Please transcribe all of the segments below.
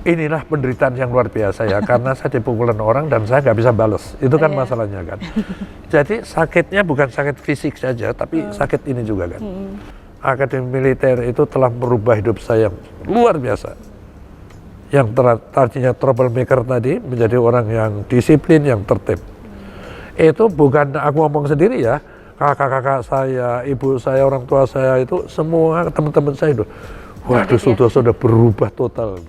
inilah penderitaan yang luar biasa ya, karena saya dipukulin orang dan saya nggak bisa bales. Itu kan masalahnya kan. Jadi sakitnya bukan sakit fisik saja, tapi sakit ini juga kan. Akademi militer itu telah merubah hidup saya luar biasa. Yang tadinya troublemaker tadi menjadi orang yang disiplin, yang tertib. Itu bukan aku ngomong sendiri ya, kakak-kakak saya, ibu saya, orang tua saya itu semua teman-teman saya itu, waduh sudah berubah total.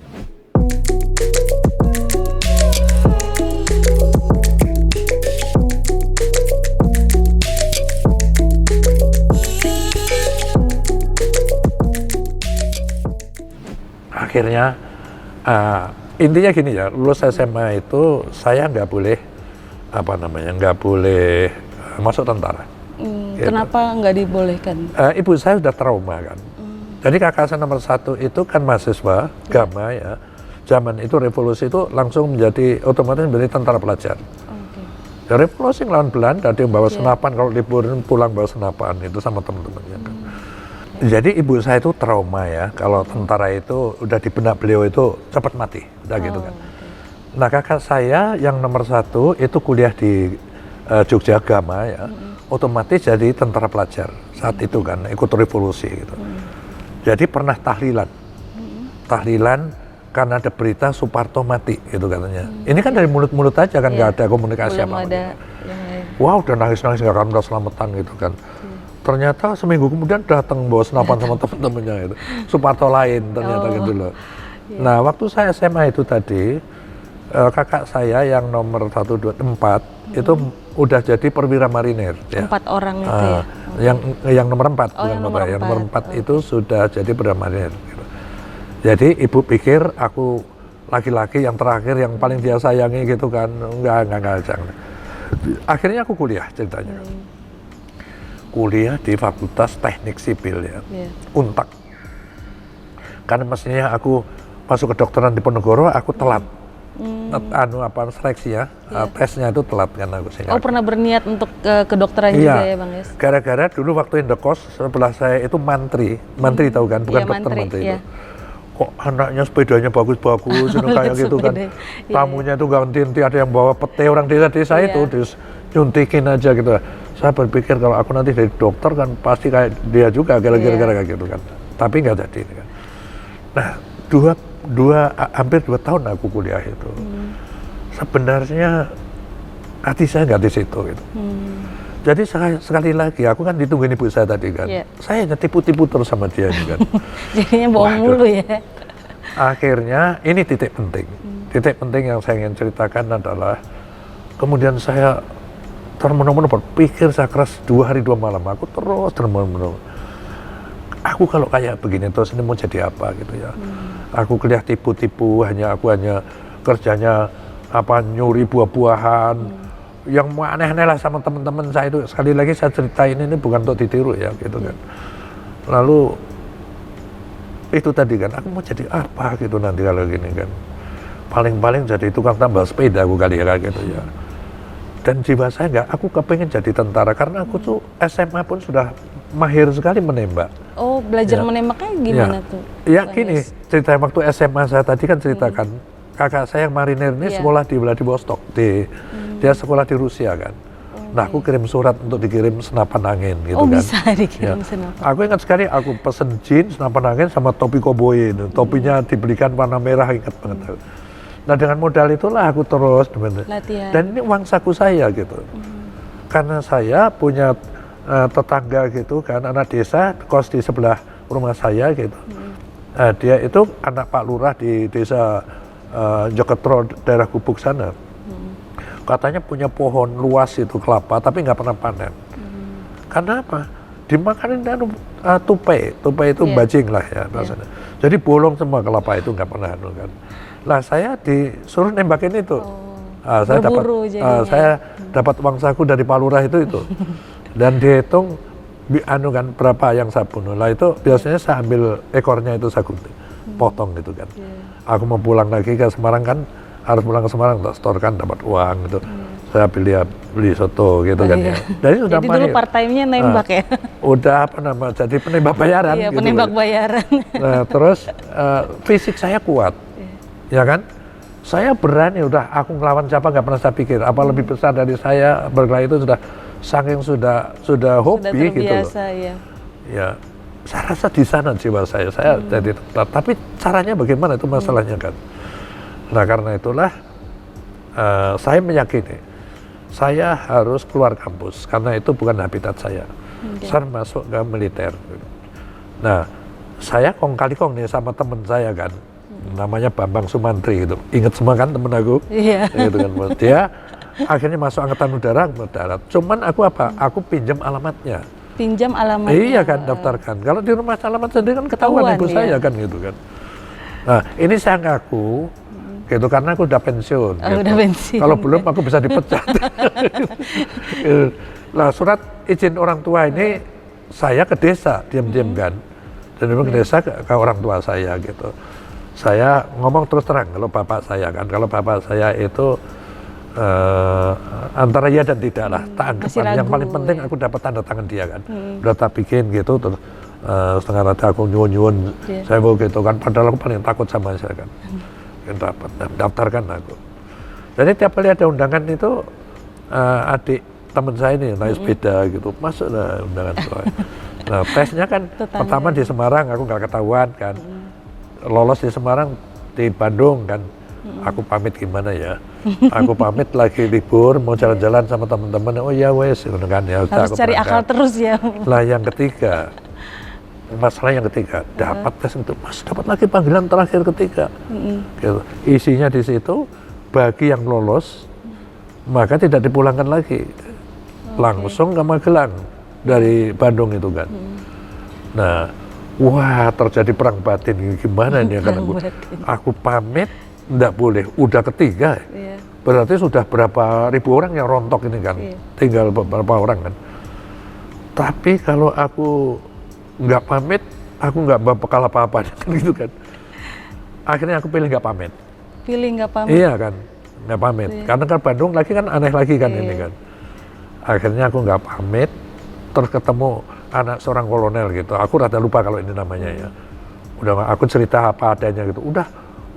Akhirnya intinya gini ya, lulus SMA itu saya nggak boleh nggak boleh masuk tentara. Gitu. Kenapa nggak dibolehkan? Ibu saya sudah trauma kan. Jadi kakak saya nomor 1 itu kan mahasiswa Gama ya. Zaman itu revolusi itu langsung otomatis menjadi tentara pelajar. Ya, revolusi ngelawan Belanda, dia bawa senapan, kalau liburan pulang bawa senapan itu sama teman-temannya kan. Jadi ibu saya itu trauma ya, kalau tentara itu udah di benak beliau itu cepat mati, udah gitu kan. Nah kakak saya yang nomor 1 itu kuliah di Jogja Gama ya, otomatis jadi tentara pelajar saat itu kan, ikut revolusi gitu. Jadi pernah tahlilan karena ada berita Soeharto mati gitu katanya. Ini kan dari mulut-mulut aja kan, nggak ada komunikasi apa-apa. Wow, udah nangis-nangis nggak akan udah selamatan gitu kan. Ternyata seminggu kemudian datang bawa senapan sama temen-temennya itu. Soeharto lain ternyata gitu loh. Nah waktu saya SMA itu tadi, kakak saya yang nomor 1, 2, 4 itu udah jadi perwira marinir. 4 orang itu ya? Yang nomor 4, bukan yang nomor 4 itu sudah jadi perwira marinir. Gitu. Jadi ibu pikir aku laki-laki yang terakhir yang paling dia sayangi gitu kan. Enggak, jangan. Akhirnya aku kuliah ceritanya. Kuliah di Fakultas Teknik Sipil ya, Untak. Karena mestinya aku masuk kedokteran di Ponorogo, aku telat. Seleksi ya, tesnya itu telat kan aku. Pernah berniat untuk kedokteran juga ya Bang Yes? Gara-gara dulu waktu Indokos sebelah saya itu mantri tahu kan, bukan dokter mantri itu. Kok anaknya sepedanya bagus-bagus, kayak gitu kan. Tamunya itu ganti-ganti, ada yang bawa pete orang desa-desa itu, terus nyuntikin aja gitu. Saya berpikir kalau aku nanti jadi dokter kan pasti kayak dia juga gara-gara kayak gitu kan. Tapi nggak jadi kan. Nah, hampir 2 tahun aku kuliah itu. Sebenarnya hati saya nggak di situ gitu. Jadi sekali lagi aku kan ditungguin ibu saya tadi kan. Saya hanya tipu-tipu terus sama dia kan. Jadinya bohong mulu ya. Akhirnya ini titik penting. Titik penting yang saya ingin ceritakan adalah kemudian saya termenung-menung berpikir, saya keras 2 hari 2 malam, aku terus termenung-menung. Aku kalau kayak begini terus ini mau jadi apa gitu ya. Aku kuliah tipu-tipu, aku hanya kerjanya nyuri buah-buahan, yang aneh-aneh lah sama teman-teman saya itu. Sekali lagi saya ceritain ini bukan untuk ditiru ya gitu kan. Lalu itu tadi kan, aku mau jadi apa gitu nanti kalau gini kan. Paling-paling jadi tukang tambal sepeda aku kali ya gitu ya. Dan jiwa saya aku kepengen jadi tentara karena aku tuh SMA pun sudah mahir sekali menembak. Oh, belajar menembaknya gimana tuh? Ya gini, cerita waktu SMA saya tadi kan ceritakan, kakak saya yang marinir ini sekolah di Vladivostok, dia sekolah di Rusia kan. Nah aku kirim surat untuk dikirim senapan angin gitu kan. Oh bisa dikirim senapan. Aku ingat sekali aku pesen jin, senapan angin sama topi koboi itu. Topinya dibelikan warna merah, ingat banget. Nah dengan modal itulah aku terus latihan. Dan ini uang saku saya gitu. Karena saya punya tetangga gitu kan, anak desa kos di sebelah rumah saya gitu. Dia itu anak Pak Lurah di desa Joketro daerah Gubuk sana. Katanya punya pohon luas itu kelapa tapi nggak pernah panen. Karena apa? Dimakanin tupai itu bajing lah ya rasanya. Jadi bolong semua kelapa itu nggak pernah kan. Lah saya disuruh nembakin itu. Saya dapat uang saku dari Pak Lurah itu. Dan dihitung kan berapa yang saya bunuh. Lah itu biasanya saya ambil ekornya itu saya gunting, potong gitu kan. Aku mau pulang lagi ke Semarang kan, harus pulang ke Semarang untuk setorkan dapat uang gitu. Saya beli soto gitu kan ya. Jadi sudah dulu part time-nya nembak ya. Udah jadi penembak bayaran. Iya, gitu penembak bayaran. Nah, terus fisik saya kuat. ya kan? Saya berani, udah aku ngelawan siapa nggak pernah saya pikir. Apa lebih besar dari saya berkelahi itu sudah hobi gitu loh. Terbiasa, ya. Ya, saya rasa di sana jiwa saya jadi tapi caranya bagaimana itu masalahnya kan. Nah karena itulah saya meyakini saya harus keluar kampus karena itu bukan habitat saya. Saya masuk ke militer. Nah saya kong kali kong nih sama temen saya kan, namanya Bambang Sumantri gitu. Ingat semua kan temen aku? Iya. Gitu kan. Dia akhirnya masuk angkatan udara, darat. Cuman aku apa? Aku pinjam alamatnya. Pinjam alamatnya. Iya kan, daftarkan. Kalau di rumah alamat sendiri kan ketahuan ibu saya kan gitu kan. Nah ini saya ngaku gitu karena aku udah pensiun. Oh, gitu. udah pensiun. Kalau belum aku bisa dipecat. Nah surat izin orang tua ini saya ke desa diam-diam kan. Dan memang ke desa ke orang tua saya gitu. Saya ngomong terus terang kalau bapak saya kan. Kalau bapak saya itu antara ya dan tidak lah. Tak anggap yang paling penting aku dapat tanda tangan dia kan. Udah tak bikin gitu terus setengah rata aku nyuwun saya mau gitu kan. Padahal aku paling takut sama saya kan. Yang dapat daftarkan aku. Jadi tiap kali ada undangan itu adik teman saya ini naik sepeda gitu masuk lah undangan soal. Nah tesnya kan pertama di Semarang aku nggak ketahuan kan. Lolos di Semarang, di Bandung kan. Aku pamit gimana ya? Aku pamit lagi libur mau jalan-jalan sama teman-teman. Oh ya wes kan ya. Harus cari akal terus ya. Lah yang ketiga, masalah yang ketiga dapat tes itu, Mas dapat lagi panggilan terakhir ketiga. Gitu. Isinya di situ bagi yang lolos maka tidak dipulangkan lagi, langsung ke Magelang dari Bandung itu kan. Nah, wah terjadi perang batin gimana ini kan aku pamit. Nggak boleh, udah ketiga, berarti sudah berapa ribu orang yang rontok ini kan, tinggal beberapa orang kan. Tapi kalau aku nggak pamit, aku nggak bakal apa-apa gitu kan. Akhirnya aku pilih nggak pamit. Pilih nggak pamit? Iya kan, nggak pamit. Karena kan Bandung lagi kan aneh lagi kan ini kan. Akhirnya aku nggak pamit, terus ketemu anak seorang kolonel gitu. Aku rada lupa kalau ini namanya ya. Udah aku cerita apa adanya gitu.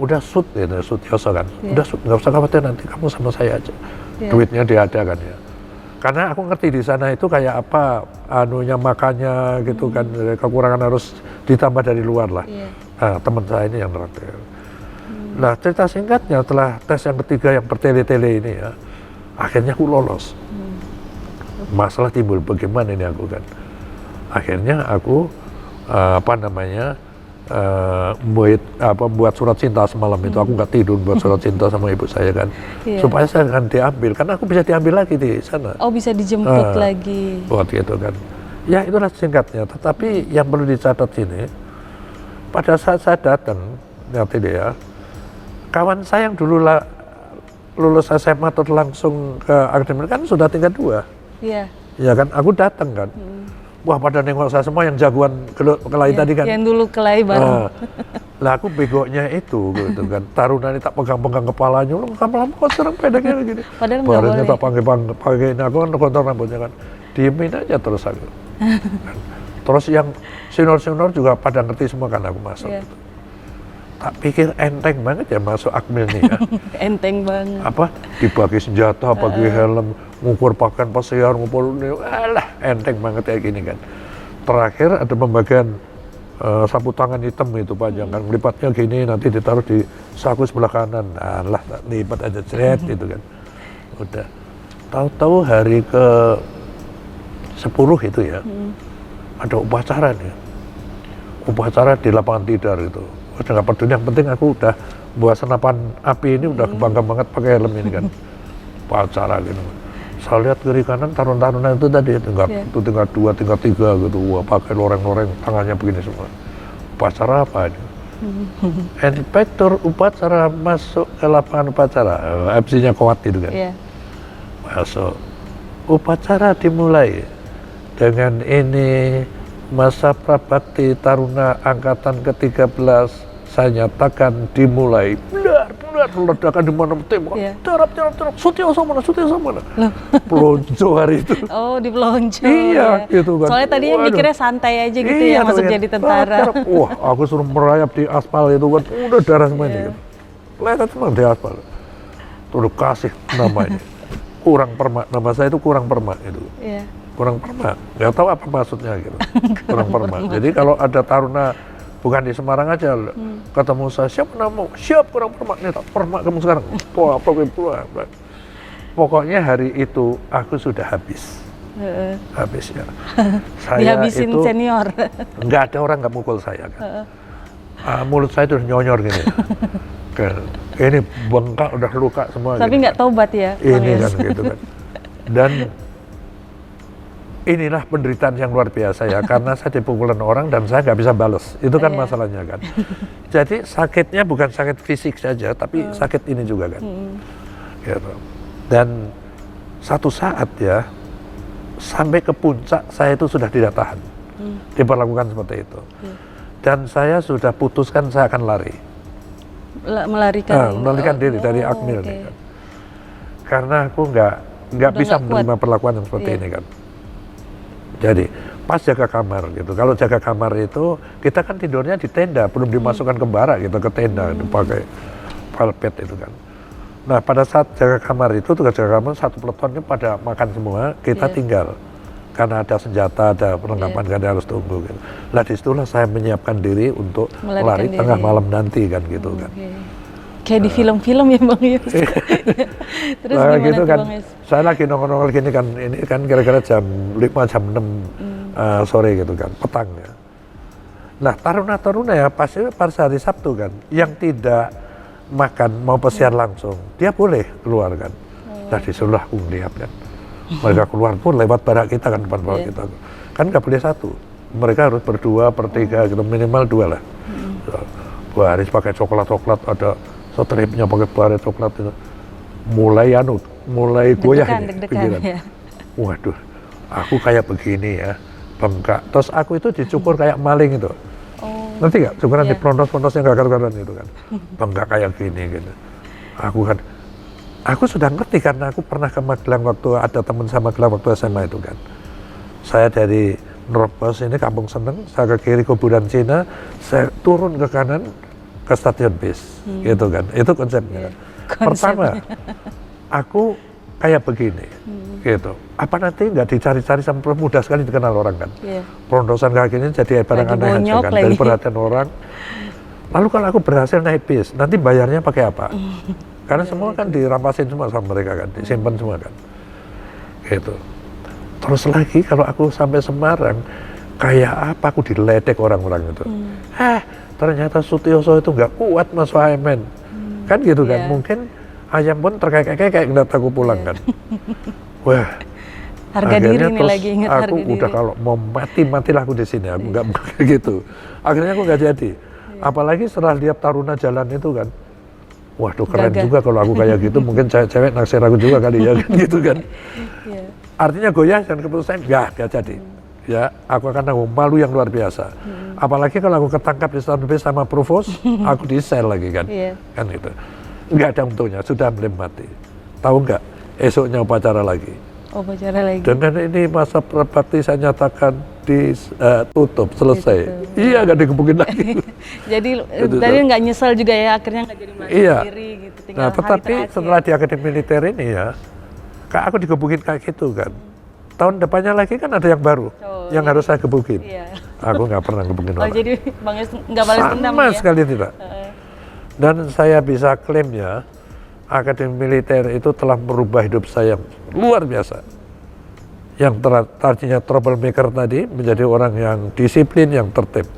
Udah shoot gitu, shoot Yoso kan. Udah shoot, nggak usah khawatir nanti kamu sama saya aja. Duitnya dia ada kan ya. Karena aku ngerti di sana itu kayak apa anunya makannya gitu kan, kekurangan harus ditambah dari luar lah. Nah, teman saya ini yang terakhir. Nah cerita singkatnya setelah tes yang ketiga yang bertele-tele ini ya, akhirnya aku lolos. Masalah timbul bagaimana ini aku kan. Akhirnya aku buat surat cinta semalam itu aku nggak tidur buat surat cinta sama ibu saya kan supaya saya akan diambil karena aku bisa diambil lagi di sana. Oh bisa dijemput lagi. Buat gitu kan. Ya itulah singkatnya. Tetapi yang perlu dicatat sini pada saat saya datang ngerti deh ya, kawan saya yang dulu lulus SMA terus langsung ke akademi kan sudah tingkat 2. Iya. Ya kan aku datang kan. Wah pada nengok saya semua yang jagoan kelahi tadi kan. Yang dulu kelahi bareng. Lah aku begonya itu gitu kan. Taruna ini tak pegang-pegang kepalanya. Lu kepala kok serang pedangnya gini. Padahal nggak boleh. Tak pakai aku kan kontrol rambutnya kan. Diemin aja terus aku. Kan. Terus yang senior-senior juga pada ngerti semua kan aku masuk. Gitu. Tak pikir enteng banget ya masuk Akmil nih ya. Enteng banget. Apa dibagi senjata, bagi helm, ngukur pakaian pasiar, ngukur ini, alah enteng banget kayak gini kan. Terakhir ada pembagian sapu tangan hitam itu panjang kan, melipatnya gini nanti ditaruh di saku sebelah kanan, alah lipat aja ceret gitu kan. Udah, tahu-tahu hari ke 10 itu ya, ada upacara nih, upacara di lapangan Tidar itu. Udah nggak peduli, yang penting aku udah buat senapan api ini udah bangga banget pakai helm ini kan. Upacara gitu. Saya lihat kiri kanan taruna-taruna itu tadi itu tingkat 2, tingkat 3 gitu. Wah, pakai loreng-loreng tangannya begini semua. Upacara apa ini? Inspektur upacara masuk ke lapangan upacara. MC-nya kuat gitu kan. Masuk. Upacara dimulai dengan ini. Masa prabakti Taruna Angkatan ke-13 saya nyatakan dimulai. Benar, ledakan di mana tembak. Terap, Sutioso mana. Pelonco hari itu. Oh, di pelonco. Iya, gitu kan. Soalnya tadinya mikirnya santai aja gitu ya, masuk jadi tentara. Wah, aku suruh merayap di aspal itu kan, udah darah semua ini kan. kelihatan semua di aspal. Tuh kasih namanya. Kurang permak, nama saya itu kurang permak itu. Iya. Kurang permak, nggak tahu apa maksudnya gitu. kurang permak. Jadi kalau ada taruna bukan di Semarang aja, ketemu saya, siapa namamu? Siap, kurang permak, nih tak permak kamu sekarang. Wah, apa. Pokoknya hari itu aku sudah habis. Habis ya. Saya Dihabisin itu senior. nggak ada orang nggak mukul saya kan. Mulut saya tuh nyonyor gini. Ini bengkak udah luka semua. Tapi gitu nggak tobat ya. ini kan gitu kan. Dan inilah penderitaan yang luar biasa ya, karena saya dipukulin orang dan saya nggak bisa balas. Itu kan masalahnya kan. Jadi sakitnya bukan sakit fisik saja, tapi sakit ini juga kan. Gitu. Dan satu saat ya, sampai ke puncak saya itu sudah tidak tahan. Diperlakukan seperti itu. Dan saya sudah putuskan saya akan lari. Melarikan diri dari Akmil nih kan. Karena aku nggak bisa menerima perlakuan yang seperti ini kan. Jadi pas jaga kamar gitu. Kalau jaga kamar itu kita kan tidurnya di tenda, belum dimasukkan ke barak gitu, ke tenda dipakai palpet itu kan. Nah pada saat jaga kamar itu, tugas jaga kamar satu peletonnya pada makan semua, kita tinggal. Karena ada senjata, ada perlengkapan, kan harus tunggu gitu. Nah disitulah saya menyiapkan diri untuk lari tengah malam nanti kan gitu kan. Kayak di film-film ya Bang Yos. Terus nah, gimana gitu tuh kan, Bang Yos? saya lagi nongol-nongol gini kan, ini kan kira-kira jam 5, jam 6 sore gitu kan, petang ya. Nah taruna-taruna ya pasti pada hari Sabtu kan, yang tidak makan mau pesiar langsung, dia boleh keluar kan. Nah disuruh aku lihat kan. Mereka keluar pun lewat barak kita kan, depan barak kita. Kan nggak boleh satu, mereka harus berdua, bertiga gitu, minimal 2 lah. Baris pakai coklat-coklat, ada stripnya pakai baris coklat itu. Mulai goyah ini pikiran. Ya. Waduh, aku kayak begini ya, bengkak. Terus aku itu dicukur kayak maling itu. Ngerti nggak? Cukuran di prontos-prontos yang gak itu kan. Bengkak kayak gini gitu. Aku sudah ngerti karena aku pernah ke Magelang waktu ada teman sama Magelang waktu SMA itu kan. Saya dari Nerobos ini Kampung Seneng, saya ke kiri kuburan Cina, saya turun ke kanan ke stasiun bis, gitu kan. Itu konsepnya. Pertama, aku kayak begini, gitu. Apa nanti nggak dicari-cari sampai mudah sekali dikenal orang kan? Prontosan kayak gini jadi barang aneh aja kan, dari perhatian orang. Lalu kalau aku berhasil naik bis, nanti bayarnya pakai apa? Karena semua kan dirampasin semua sama mereka kan, disimpan semua kan. Gitu. Terus lagi kalau aku sampai Semarang, kayak apa aku diledek orang-orang itu. Ternyata Sutioso itu nggak kuat masuk AMN. Kan gitu kan, mungkin ayam pun terkekek-kekek ngeliat aku pulang kan. Wah, harga diri nih lagi, ingat harga diri. Aku udah kalau mau matilah aku di sini, aku nggak gitu. Akhirnya aku nggak jadi. Apalagi setelah lihat taruna jalan itu kan, waduh keren juga kalau aku kayak gitu, mungkin cewek-cewek naksir aku juga kali ya, gitu kan. Artinya goyah dan keputusan nggak jadi. Ya, aku akan nanggung malu yang luar biasa. Apalagi kalau aku ketangkap di stasiun bis sama provos, aku di sel lagi kan, kan itu. Nggak ada untungnya, sudah menikmati. Tahu nggak? Esoknya upacara lagi. Upacara lagi. Dengan ini masa berbakti saya nyatakan ditutup, selesai. Iya, nggak digebukin lagi. Jadi tadi nggak nyesel juga ya, akhirnya nggak jadi masuk sendiri gitu. Nah, tetapi setelah di akademi militer ini ya, aku digebukin kayak gitu kan. Tahun depannya lagi kan ada yang baru, yang harus saya gebukin. Aku nggak pernah gebukin orang. Jadi Bang Yos nggak balas dendam ya? Sama sekali tidak. Dan saya bisa klaim ya, akademi militer itu telah merubah hidup saya yang luar biasa. Yang tadinya troublemaker tadi menjadi orang yang disiplin, yang tertib.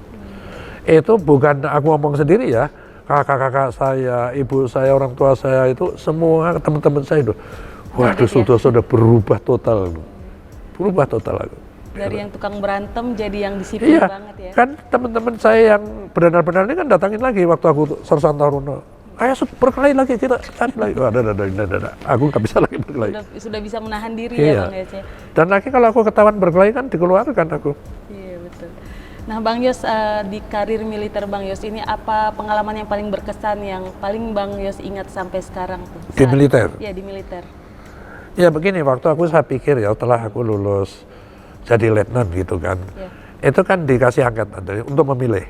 Itu bukan aku ngomong sendiri ya, kakak-kakak saya, ibu saya, orang tua saya itu semua teman-teman saya itu, waduh sudah berubah total. Berubah total aku. Dari yang tukang berantem jadi yang disiplin banget ya. Kan teman-teman saya yang benar-benar ini kan datangin lagi waktu aku Sersan Taruna. Ayo berkelahi lagi, kita cari lagi. Wah, aku nggak bisa lagi berkelahi. Sudah bisa menahan diri ya Bang Yos ya. Dan lagi kalau aku ketahuan berkelahi kan dikeluarkan aku. Iya betul. Nah Bang Yos, di karir militer Bang Yos ini apa pengalaman yang paling berkesan yang paling Bang Yos ingat sampai sekarang? Di militer? Iya di militer. Ya begini, waktu saya pikir ya setelah aku lulus jadi letnan gitu kan, itu kan dikasih angkatan untuk memilih.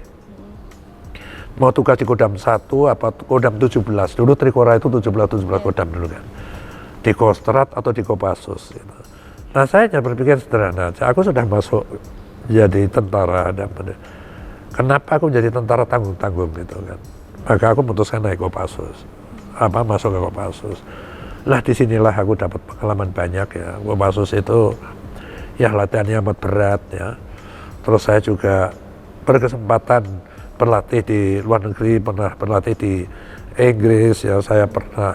mau tugas di Kodam 1 apa Kodam 17, dulu Trikora itu 17 Kodam dulu kan, di Kostrad atau di Kopassus gitu. Nah saya hanya berpikir sederhana aja, aku sudah masuk jadi tentara dan kenapa aku jadi tentara tanggung-tanggung gitu kan, maka aku memutuskan naik Kopassus, masuk ke Kopassus. Lah disinilah aku dapat pengalaman banyak ya. Kopassus itu ya latihannya amat berat ya, terus saya juga berkesempatan berlatih di luar negeri, pernah berlatih di Inggris ya, saya pernah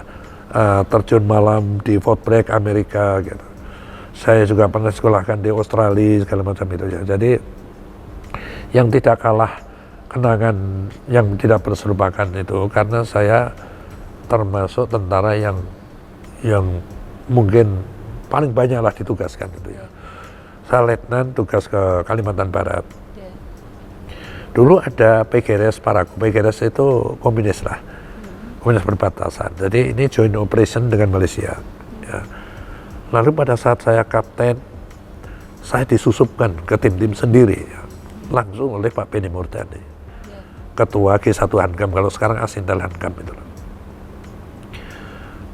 terjun malam di Fort Bragg Amerika gitu. Saya juga pernah sekolahkan di Australia segala macam itu ya. Jadi yang tidak kalah kenangan yang tidak terlupakan itu karena saya termasuk tentara yang mungkin paling banyak lah ditugaskan itu ya. Saya letnan tugas ke Kalimantan Barat. Dulu ada PGRS Parakou, PGRS itu komunis lah, komunis perbatasan. Jadi ini joint operation dengan Malaysia. Ya. Lalu pada saat saya kapten, saya disusupkan ke tim-tim sendiri, ya. Langsung oleh Pak Benny Murdani, Ketua G1 Hankam, kalau sekarang Asintel Hankam itu.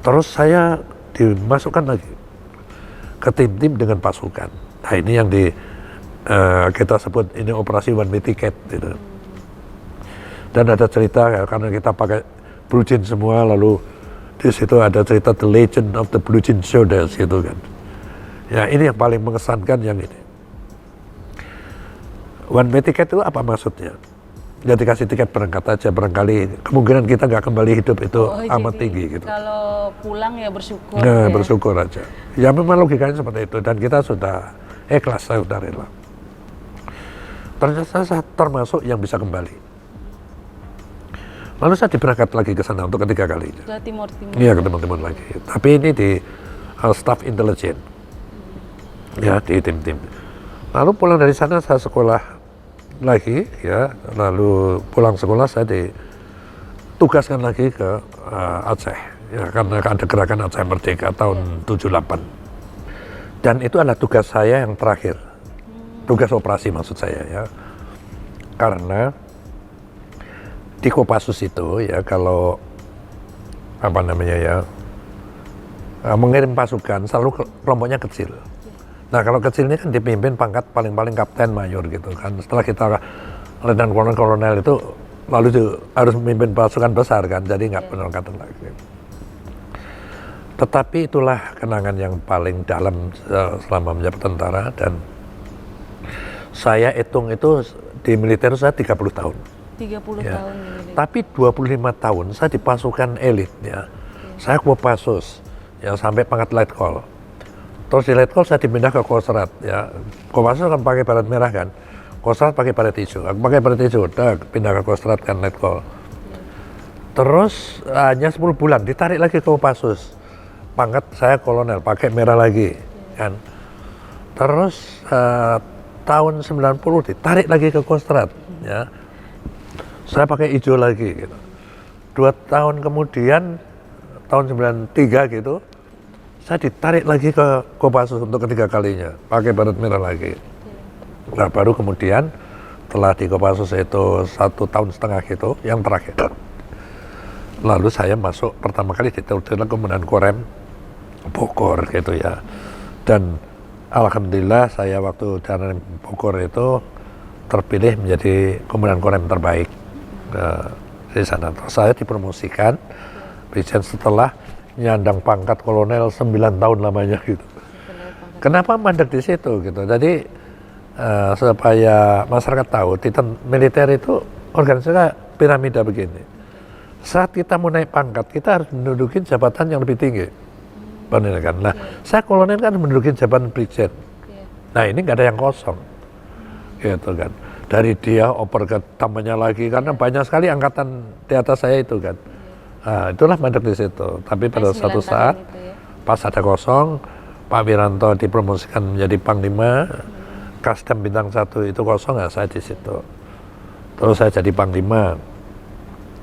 Terus saya dimasukkan lagi ke tim-tim dengan pasukan. Nah ini yang kita sebut ini operasi one way ticket gitu. Dan ada cerita ya, karena kita pakai blue jean semua, lalu di situ ada cerita The Legend of the Blue Jean Soldiers gitu kan. Ya ini yang paling mengesankan yang ini. One way ticket itu apa maksudnya? Ya dikasih tiket berangkat aja, barangkali kemungkinan kita nggak kembali hidup itu amat tinggi gitu. Kalau pulang ya bersyukur. Nah, ya. bersyukur aja. Ya memang logikanya seperti itu dan kita sudah ikhlas, saya sudah rela. Ternyata saya termasuk yang bisa kembali. Lalu saya diberangkat lagi ke sana untuk ketiga kalinya. Ke Timur. Iya, ke Timur lagi. Tapi ini di staff intelijen. Ya, di tim-tim. Lalu pulang dari sana saya sekolah lagi, ya. Lalu pulang sekolah saya ditugaskan lagi ke Aceh. Ya, karena ada gerakan Aceh Merdeka tahun 78. Dan itu adalah tugas saya yang terakhir. Tugas operasi maksud saya ya, karena di Kopassus itu ya kalau mengirim pasukan selalu kelompoknya kecil. Nah kalau kecil ini kan dipimpin pangkat paling-paling kapten mayor gitu kan. Setelah kita letnan kolonel itu lalu harus memimpin pasukan besar kan, jadi nggak peningkatan lagi. Tetapi itulah kenangan yang paling dalam selama menjabat tentara dan saya hitung itu di militer saya 30 tahun. 30 ya. tahun di militer. Tapi 25 tahun saya di pasukan elit ya. Saya Kopassus ya sampai pangkat Letkol. Terus di Letkol saya dipindah ke Kostrad ya. Kopassus kan pakai baret merah kan. Kostrad pakai baret hijau. Aku pakai baret hijau, pindah ke Kostrad kan Letkol. Terus hanya 10 bulan ditarik lagi ke Kopassus. Pangkat saya kolonel, pakai merah lagi kan. Terus tahun 90 ditarik lagi ke Kostrad ya. Saya pakai hijau lagi gitu. 2 tahun kemudian tahun 93 gitu saya ditarik lagi ke Kopassus untuk ketiga kalinya, pakai baret merah lagi. Nah baru kemudian setelah di Kopassus itu 1,5 tahun gitu yang terakhir, lalu saya masuk pertama kali di Komandan Korem Bogor gitu ya. Dan alhamdulillah saya waktu di Bogor itu terpilih menjadi Komandan Korem terbaik di sana. Saya dipromosikan Brigjen setelah nyandang pangkat kolonel 9 tahun lamanya gitu. Kenapa mandek di situ gitu? Jadi supaya masyarakat tahu di militer itu organisasinya piramida begini. Saat kita mau naik pangkat kita harus menduduki jabatan yang lebih tinggi. Benar kan? Nah, saya kolonel kan menduduki jabatan brigjen. Nah ini nggak ada yang kosong, gitu kan. Dari dia oper ke tambahnya lagi karena banyak sekali angkatan di atas saya itu kan. Nah, itulah mandek di situ. Tapi pada suatu saat pas ada kosong, Pak Wiranto dipromosikan menjadi Panglima, Kasdam Bintang 1 itu kosong, ya saya di situ. Terus saya jadi Panglima,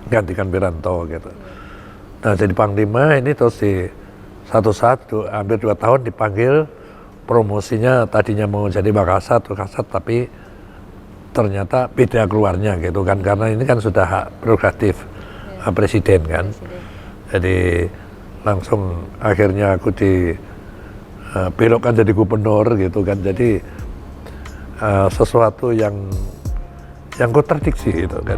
gantikan Wiranto gitu. Nah jadi Panglima ini terus di satu saat hampir 2 tahun dipanggil promosinya, tadinya mau jadi Wakasat tapi ternyata beda keluarnya gitu kan, karena ini kan sudah hak prerogatif presiden kan. Jadi langsung akhirnya aku dibelokkan jadi gubernur gitu kan. Jadi sesuatu yang kontradiksi gitu kan.